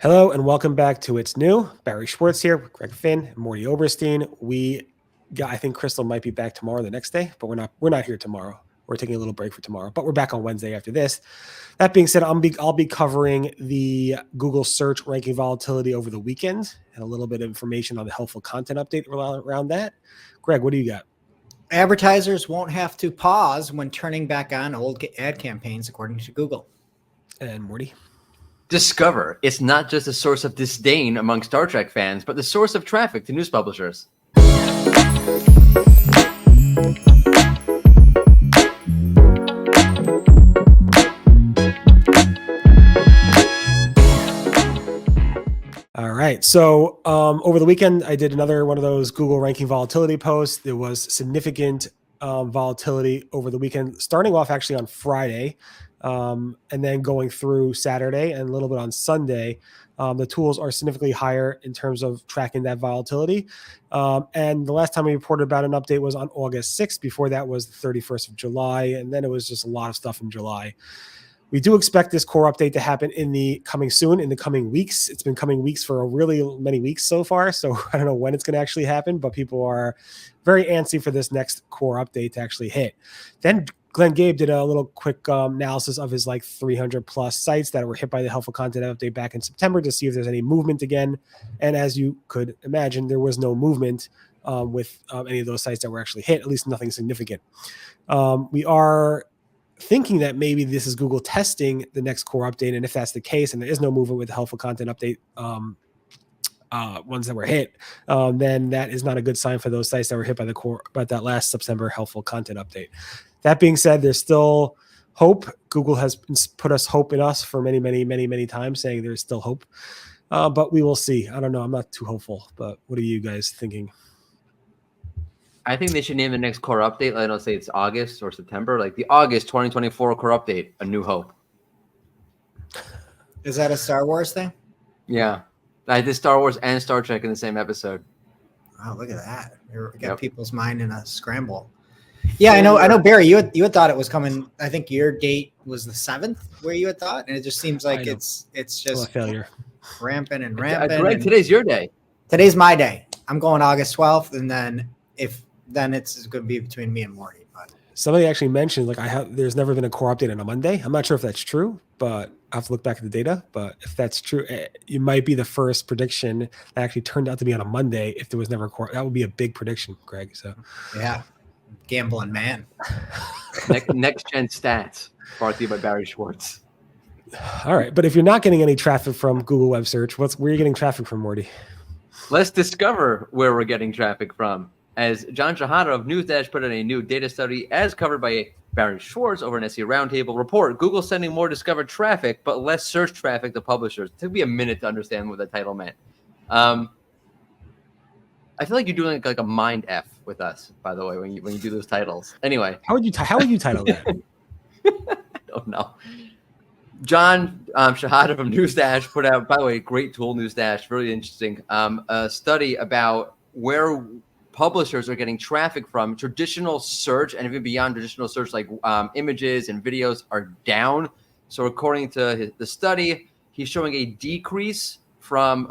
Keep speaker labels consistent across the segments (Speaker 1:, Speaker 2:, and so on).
Speaker 1: Hello and welcome back to It's New. Barry Schwartz here, Greg Finn, and Mordy Oberstein. I think Crystal might be back tomorrow, the next day, but we're not here tomorrow. We're taking a little break for tomorrow, but we're back on Wednesday after this. That being said, I'll be covering the Google search ranking volatility over the weekend and a little bit of information on the helpful content update around that. Greg, what do you got?
Speaker 2: Advertisers won't have to pause when turning back on old ad campaigns, according to Google.
Speaker 1: And Morty?
Speaker 3: Discover, it's not just a source of disdain among Star Trek fans, but the source of traffic to news publishers.
Speaker 1: All right. So over the weekend, I did another one of those Google ranking volatility posts. There was significant volatility over the weekend, starting off actually on Friday. And then going through Saturday and a little bit on Sunday. The tools are significantly higher in terms of tracking that volatility. And the last time we reported about an update was on August 6th. Before that was the 31st of July. And then it was just a lot of stuff in July. We do expect this core update to happen in the coming weeks. It's been coming weeks for really many weeks so far. So I don't know when it's going to actually happen, but people are very antsy for this next core update to actually hit. Then Glenn Gabe did a little quick analysis of his 300 plus sites that were hit by the helpful content update back in September to see if there's any movement again. And as you could imagine, there was no movement with any of those sites that were actually hit, at least nothing significant. We are thinking that maybe this is Google testing the next core update. And if that's the case, and there is no movement with the helpful content update ones that were hit, then that is not a good sign for those sites that were hit by that last September helpful content update. That being said, there's still hope. Google has put hope in us for many, many, many, many times, saying there's still hope. But we will see. I don't know. I'm not too hopeful, but what are you guys thinking?
Speaker 3: I think they should name the next core update. I don't say it's August or September, like the August 2024 core update, A New Hope.
Speaker 2: Is that a Star Wars thing?
Speaker 3: Yeah. I did Star Wars and Star Trek in the same episode.
Speaker 2: Oh, look at that. You got people's mind in a scramble. Yeah, I know, Barry, you had thought it was coming. I think your date was the 7th where you had thought, and it just seems like it's just
Speaker 1: a failure.
Speaker 2: Rampant and rampant.
Speaker 3: Greg, today's your day.
Speaker 2: Today's my day. I'm going August 12th, and then it's going to be between me and Morty. But
Speaker 1: somebody actually mentioned there's never been a core update on a Monday. I'm not sure if that's true, but I have to look back at the data. But if that's true, you might be the first prediction that actually turned out to be on a Monday. If there was never a core, that would be a big prediction, Greg. So
Speaker 2: yeah, gambling man.
Speaker 3: Next gen stats brought to you by Barry Schwartz.
Speaker 1: All right, but if you're not getting any traffic from Google Web Search, where are you getting traffic from, Morty?
Speaker 3: Let's discover where we're getting traffic from. As John Shahada of NewsDash put in a new data study, as covered by Barry Schwartz over an SEO Roundtable report, Google sending more discovered traffic, but less search traffic to publishers. It took me a minute to understand what the title meant. I feel like you're doing like a mind F with us, by the way, when you do those titles. Anyway,
Speaker 1: how would you title that?
Speaker 3: I don't know. John Shahada from NewsDash put out, by the way, great tool, NewsDash, really interesting, a study about where publishers are getting traffic from. Traditional search and even beyond traditional search, like images and videos, are down. So according to the study, he's showing a decrease from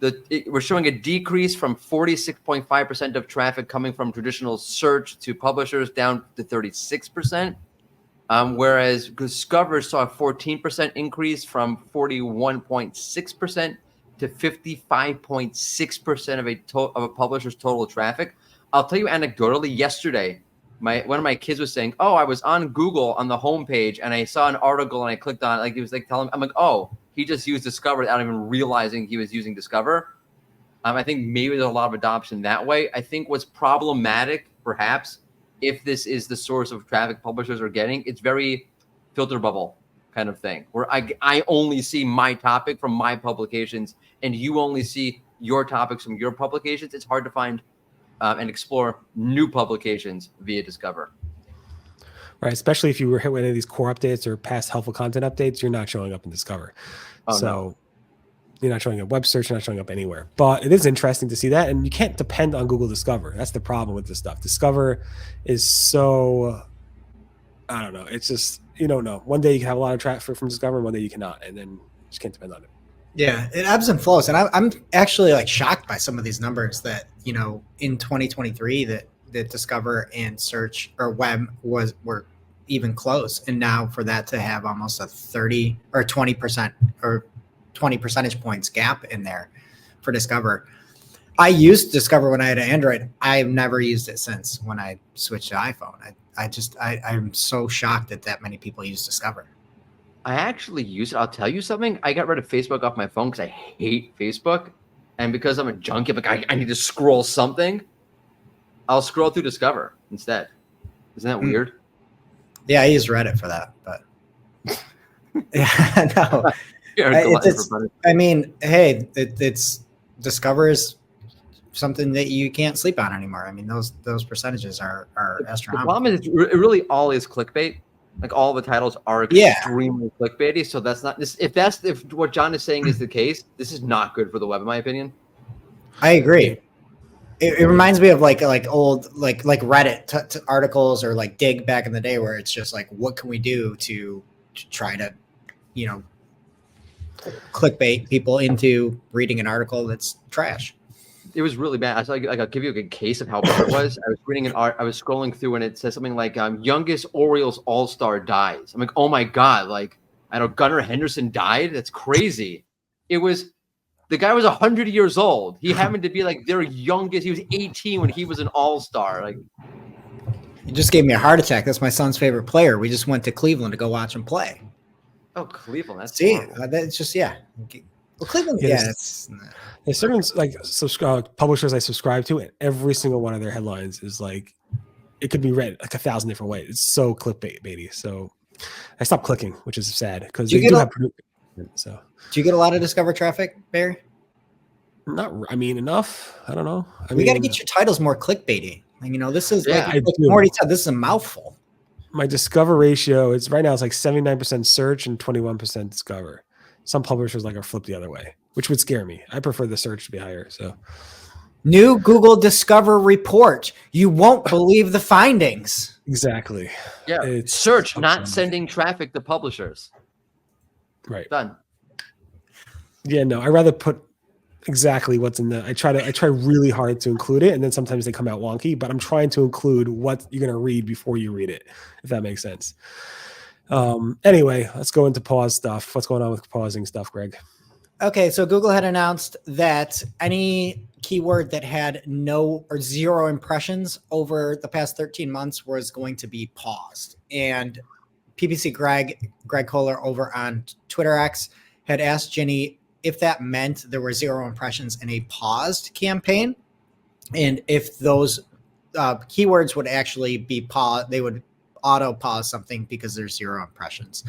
Speaker 3: we're showing a decrease from 46.5% of traffic coming from traditional search to publishers down to 36%. Whereas Discover saw a 14% increase from 41.6% to 55.6% of a publisher's total traffic. I'll tell you anecdotally, yesterday, one of my kids was saying, "Oh, I was on Google on the homepage and I saw an article and I clicked on it." He was telling, I'm like, "Oh, he just used Discover without even realizing he was using Discover." I think maybe there's a lot of adoption that way. I think what's problematic, perhaps, if this is the source of traffic publishers are getting, it's very filter bubble kind of thing, where I only see my topic from my publications and you only see your topics from your publications. It's hard to find and explore new publications via Discover.
Speaker 1: Right, especially if you were hit with any of these core updates or past helpful content updates, you're not showing up in Discover. No. You're not showing up web search, you're not showing up anywhere. But it is interesting to see that, and you can't depend on Google Discover. That's the problem with this stuff. Discover is so, I don't know. It's just, you don't know. One day you can have a lot of traffic from Discover, and one day you cannot, and then you just can't depend on it.
Speaker 2: Yeah, it ebbs and flows, and I'm actually like shocked by some of these numbers that in 2023 that Discover and Search or Web were even close, and now for that to have almost a 30 or 20% or 20 percentage points gap in there for Discover. I used Discover when I had an Android. I've never used it since when I switched to iPhone. I'm so shocked that many people use Discover.
Speaker 3: I actually use it. I'll tell you something. I got rid of Facebook off my phone because I hate Facebook. And because I'm a junkie, I'm like, I need to scroll something. I'll scroll through Discover instead. Isn't that weird?
Speaker 2: Yeah, I use Reddit for that, but yeah, no. I mean, hey, it's Discover is something that you can't sleep on anymore. I mean, those percentages are astronomical.
Speaker 3: The problem is it really all is clickbait. Like all the titles are extremely clickbaity. So that's not this. If what John is saying is the case, this is not good for the web, in my opinion.
Speaker 2: I agree. It reminds me of like old like Reddit articles or like Dig back in the day, where it's just like, what can we do to try to, clickbait people into reading an article that's trash.
Speaker 3: It was really bad. I'll give you a good case of how bad it was. I was reading I was scrolling through, and it says something like youngest Orioles all-star dies. I'm like, oh my God, like, I know Gunnar Henderson died. That's crazy. The guy was 100 years old. He happened to be like their youngest. He was 18 when he was an all-star. Like,
Speaker 2: you just gave me a heart attack. That's my son's favorite player. We just went to Cleveland to go watch him play.
Speaker 3: Oh, Cleveland. That's
Speaker 2: that's just Well, Cleveland,
Speaker 1: there's certain publishers I subscribe to, and every single one of their headlines is like, it could be read like 1,000 different ways. It's so clickbaity. So I stopped clicking, which is sad because they do have. So
Speaker 2: do you get a lot of Discover traffic, Barry?
Speaker 1: Enough. I don't know.
Speaker 2: We got to get your titles more clickbaity. This is like Mordy said, this is a mouthful.
Speaker 1: My Discover ratio is right now it's like 79% search and 21% Discover. Some publishers are flipped the other way, which would scare me. I prefer the search to be higher. So,
Speaker 2: new Google Discover report. You won't believe the findings.
Speaker 1: Exactly.
Speaker 3: Yeah. It's search not sending traffic to publishers.
Speaker 1: Right.
Speaker 3: Done.
Speaker 1: Yeah. No. I rather put exactly what's in I try really hard to include it, and then sometimes they come out wonky. But I'm trying to include what you're going to read before you read it, if that makes sense. Anyway, let's go into pause stuff. What's going on with pausing stuff, Greg?
Speaker 2: Okay, so Google had announced that any keyword that had no or zero impressions over the past 13 months was going to be paused. And PPC Greg Kohler over on Twitter X had asked Ginny if that meant there were zero impressions in a paused campaign, and if those keywords would actually be paused, they would auto pause something because there's zero impressions.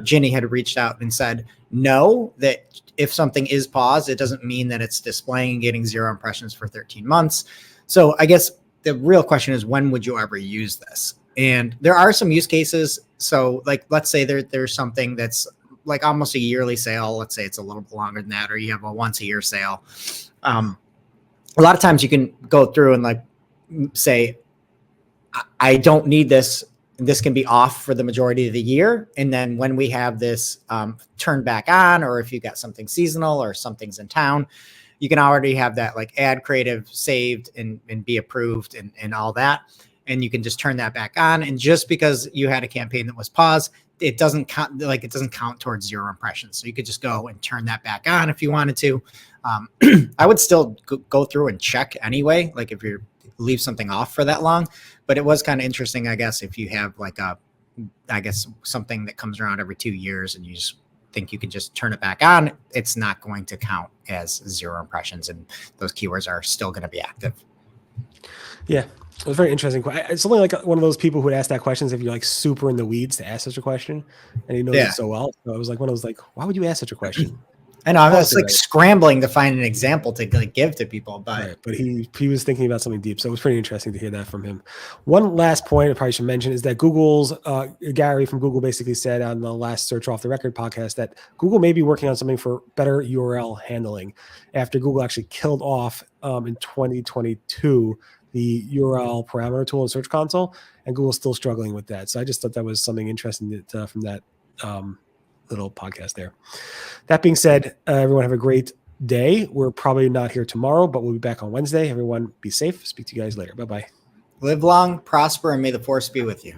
Speaker 2: Ginny had reached out and said, no, that if something is paused, it doesn't mean that it's displaying and getting zero impressions for 13 months. So I guess the real question is, when would you ever use this? And there are some use cases. So let's say there's something that's like almost a yearly sale. Let's say it's a little bit longer than that, or you have a once a year sale. A lot of times you can go through and say, I don't need this. This can be off for the majority of the year. And then when we have this turned back on, or if you got something seasonal or something's in town, you can already have that ad creative saved and be approved and all that. And you can just turn that back on. And just because you had a campaign that was paused, it doesn't count. It doesn't count towards zero impressions. So you could just go and turn that back on if you wanted to. I would still go through and check anyway, if you leave something off for that long. But it was kind of interesting, I guess, if you have something that comes around every 2 years and you just think you can just turn it back on, it's not going to count as zero impressions, and those keywords are still going to be active.
Speaker 1: Yeah, it was very interesting. It's only one of those people who would ask that questions if you're super in the weeds to ask such a question, and he knows it so well. So it was one of those why would you ask such a question?
Speaker 2: I know, I was scrambling to find an example to give to people,
Speaker 1: but he was thinking about something deep, so it was pretty interesting to hear that from him. One last point I probably should mention is that Google's Gary from Google basically said on the last Search Off the Record podcast that Google may be working on something for better URL handling after Google actually killed off in 2022 the URL parameter tool in Search Console, and Google's still struggling with that. So I just thought that was something interesting from that little podcast there. That being said, everyone have a great day. We're probably not here tomorrow, but we'll be back on Wednesday. Everyone be safe. Speak to you guys later. Bye-bye.
Speaker 2: Live long, prosper, and may the force be with you.